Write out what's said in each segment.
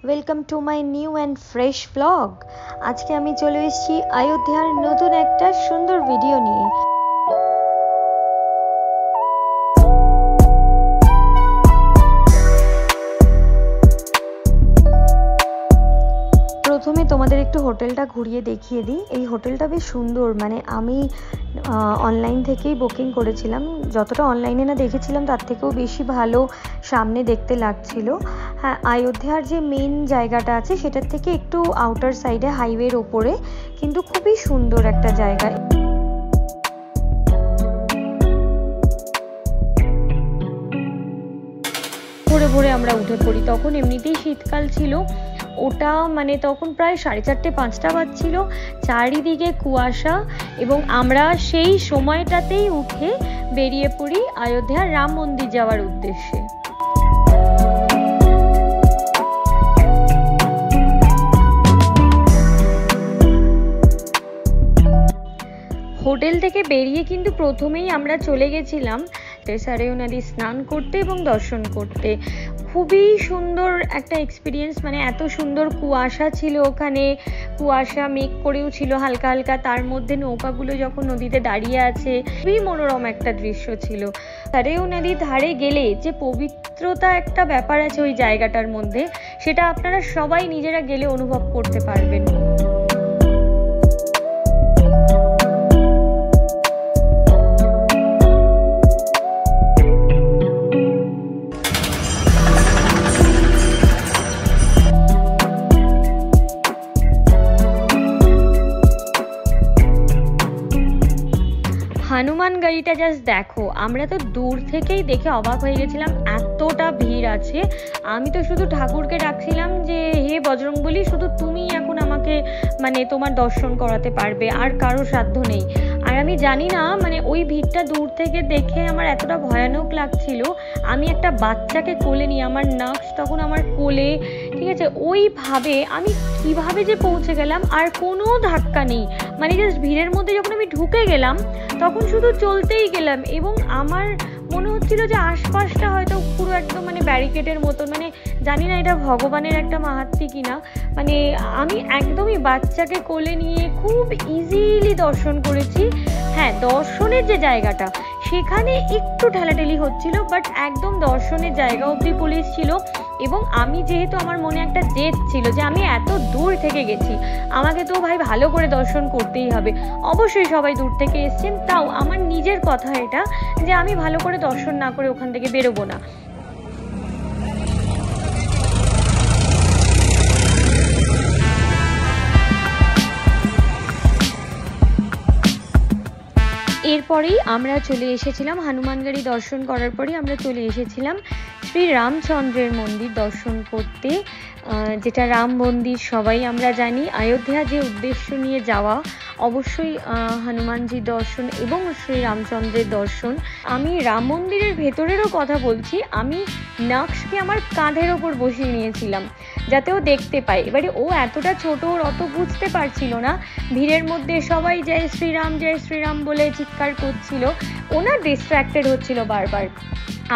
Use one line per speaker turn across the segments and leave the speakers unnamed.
Welcome to my new and fresh blog. আজকে আমি চলে এসেছি অযোধ্যার নতুন একটা সুন্দর ভিডিও নিয়ে। প্রথমে তোমাদের একটু হোটেলটা ঘুরিয়ে দেখিয়ে দিই। এই হোটেলটা বেশ সুন্দর, মানে আমি অনলাইন থেকেই বুকিং করেছিলাম। যতটা অনলাইনে না দেখেছিলাম তার থেকেও বেশি ভালো সামনে দেখতে লাগছিল। হ্যাঁ, অযোধ্যার যে মেন জায়গাটা আছে সেটার থেকে একটু আউটার সাইডে হাইওয়ের ওপরে, কিন্তু খুবই সুন্দর একটা জায়গা। ভোরে ভোরে আমরা উঠে পড়ি, তখন এমনিতেই শীতকাল ছিল। ওটা মানে তখন প্রায় 4:30-5টা বাজছিল, চারিদিকে কুয়াশা, এবং আমরা সেই সময়টাতেই উঠে বেরিয়ে পড়ি অযোধ্যার রাম মন্দির যাওয়ার উদ্দেশ্যে। হোটেল থেকে বেরিয়ে কিন্তু প্রথমেই আমরা চলে গেছিলাম সরয়ূ নদী স্নান করতে এবং দর্শন করতে। খুবই সুন্দর একটা এক্সপিরিয়েন্স, মানে এত সুন্দর কুয়াশা ছিল ওখানে, কুয়াশা মেঘ করেও ছিল হালকা হালকা, তার মধ্যে নৌকাগুলো যখন নদীতে দাঁড়িয়ে আছে, খুবই মনোরম একটা দৃশ্য ছিল। সরয়ূ নদীর ধারে গেলে যে পবিত্রতা একটা ব্যাপার আছে ওই জায়গাটার মধ্যে, সেটা আপনারা সবাই নিজেরা গেলে অনুভব করতে পারবেন। হনুমান গাড়িটা জাস্ট দেখো, আমরা তো দূর থেকেই দেখে অবাক হয়ে গেছিলাম, এতটা ভিড় আছে। আমি তো শুধু ঠাকুরকে ডাকছিলাম যে হে বজরংবলী, শুধু তুমি এখন আমাকে মানে তোমার দর্শন করাতে পারবে, আর কারো সাধ্য নেই। আর আমি জানি না, মানে ওই ভিড়টা দূর থেকে দেখে আমার এতটা ভয়ানক লাগছিল। আমি একটা বাচ্চাকে কোলে নিয়ে, আমার নাক্স তখন আমার কোলে, ঠিক আছে, ওইভাবে আমি কিভাবে যে পৌঁছে গেলাম, আর কোনো ধাক্কা নেই, মানে জাস্ট ভিড়ের মধ্যে যখন আমি ঢুকে গেলাম তখন শুধু চলতেই গেলাম। এবং আমার মনে হচ্ছিল যে আশপাশটা হয়তো পুরো একদম মানে ব্যারিকেডের মতন, মানে জানি না এটা ভগবানের একটা মাহাত্ম্য কিনা, মানে আমি একদমই বাচ্চাকে কোলে নিয়ে খুব ইজিলি দর্শন করেছি। হ্যাঁ, দর্শনের যে জায়গাটা সেখানে একটু ঠেলাঠেলি হচ্ছিল, বাট একদম দর্শনের জায়গা অবধি পুলিশ ছিল। এবং আমি যেহেতু, আমার মনে একটা জেদ ছিল যে আমি এত দূর থেকে গেছি, আমাকে তো ভাই ভালো করে দর্শন করতেই হবে। অবশ্যই সবাই দূর থেকে এসছেন, তাও আমার নিজের কথা এটা যে আমি ভালো করে দর্শন না করে ওখান থেকে বেরোবো না। এরপরেই আমরা চলে এসেছিলাম, হনুমানগাড়ি দর্শন করার পরেই আমরা চলে এসেছিলাম শ্রী রামচন্দ্রের মন্দির দর্শন করতে, যেটা রাম মন্দির সবাই আমরা জানি। অযোধ্যা যে উদ্দেশ্য নিয়ে যাওয়া, অবশ্যই হনুমানজির দর্শন এবং শ্রী রামচন্দ্রের দর্শন। আমি রাম মন্দিরের ভেতরেরও কথা বলছি, আমি নাক্সকে আমার কাঁধের ওপর বসিয়ে নিয়েছিলাম যাতে ও দেখতে পায়। এবারে ও এতটা ছোট, ওর অত বুঝতে পারছিল না। ভিড়ের মধ্যে সবাই জয় শ্রীরাম বলে চিৎকার করছিল, ও না ডিস্ট্র্যাক্টেড হচ্ছিল বারবার।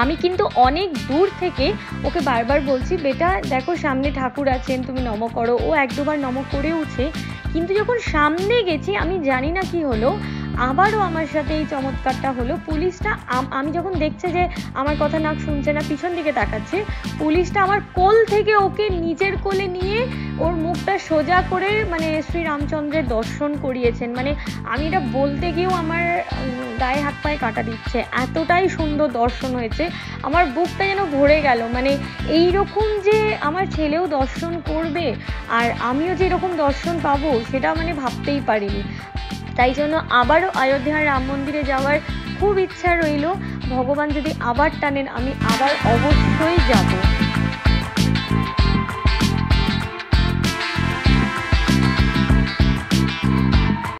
আমি কিন্তু অনেক দূর থেকে ওকে বারবার বলছি, বেটা দেখো সামনে ঠাকুর আছেন, তুমি নম করো। ও 1-2বার নম করেওছে, কিন্তু যখন সামনে গেছি আমি জানি না কি হলো, আবারও আমার সাথে এই চমৎকারটা হলো। পুলিশটা আমি যখন দেখছে যে আমার কথা না শুনছে না, পিছন দিকে তাকাচ্ছে, পুলিশটা আমার কোল থেকে ওকে নিজের কোলে নিয়ে ওর মুখটা সোজা করে মানে শ্রী রামচন্দ্রের দর্শন করিয়েছেন। মানে আমি এটা বলতে গিয়েও আমার গায়ে হাত পায়ে কাটা দিচ্ছে, এতটাই সুন্দর দর্শন হয়েছে, আমার বুকটা যেন ভরে গেল। মানে এইরকম যে আমার ছেলেও দর্শন করবে আর আমিও যে এরকম দর্শন পাবো, সেটা মানে ভাবতেই পারিনি। তাই জন্য আবারও অযোধ্যার রাম মন্দিরে যাওয়ার খুব ইচ্ছা রইল। ভগবান যদি আবার টানেন, আমি আবার অবশ্যই যাব।